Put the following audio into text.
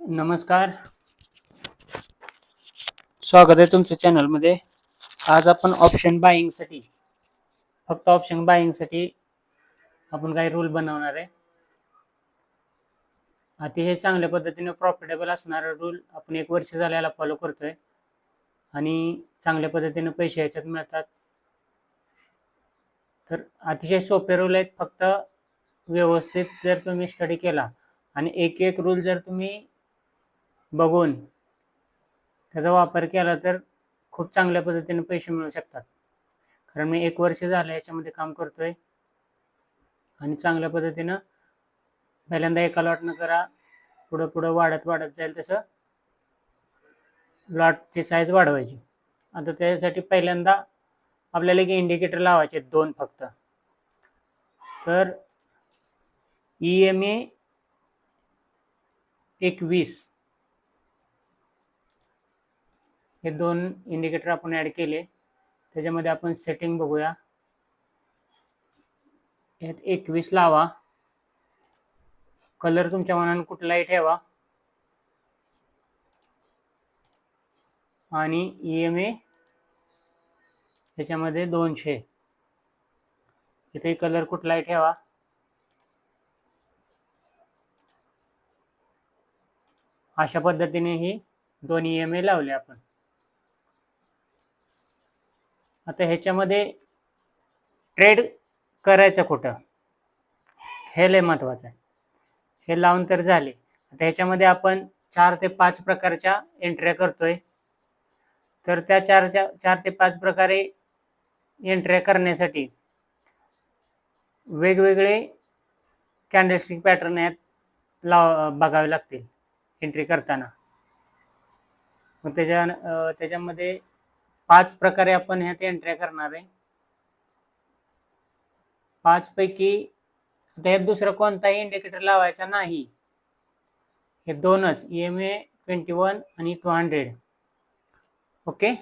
नमस्कार, स्वागत आहे तुमच्या चॅनलमध्ये. आज आपण ऑप्शन बाईंगसाठी आपण काही रूल बनवणार आहे. अतिशय चांगल्या पद्धतीने प्रॉफिटेबल असणारा रूल आपण 1 वर्ष झाल्याला फॉलो करतोय आणि चांगल्या पद्धतीने पैसे याच्यात मिळतात. तर अतिशय सोपे रूल आहेत. फक्त व्यवस्थित जर तुम्ही स्टडी केला आणि एक एक रूल जर तुम्ही बघून त्याचा वापर केला तर खूप चांगल्या पद्धतीने पैसे मिळू शकतात. कारण मी 1 वर्ष झालं याच्यामध्ये काम करतोय आणि चांगल्या पद्धतीनं पहिल्यांदा एका लॉटनं करा, पुढं पुढं वाढत जाईल तसं लॉटची साईज वाढवायची. आता त्यासाठी पहिल्यांदा आपल्याला एक इंडिकेटर लावायचे 2 फक्त. तर EMA 21 हे 2 इंडिकेटर आपण ऍड केले. त्याच्यामध्ये आपण सेटिंग बघूया. यात 21 लावा. कलर तुमच्या मनाने कुठलाही ठेवा आणि EMA त्याच्यामध्ये 200 इथे कलर कुठलाही ठेवा. अशा पद्धतीने ही 2 EMA लावले आपण. आता ह्याच्यामध्ये ट्रेड करायचं कुठं हे लय महत्वाचं आहे. हे लावून तर झाले. आता ह्याच्यामध्ये आपण 4 ते 5 प्रकारच्या एंट्र्या करतोय. तर त्या 4 ते 5 प्रकारे एंट्र्या करण्यासाठी वेगवेगळे कॅन्डलस्टिक पॅटर्न यात बघावे लागतील एंट्री करताना. मग त्याच्यामध्ये 5 प्रकारे आपण ह्यात एंट्र्या करणार आहे. 5 पैकी त्यात दुसरा कोणताही इंडिकेटर लावायचा नाही. हे 2च EMA 21 आणि 200. ओके.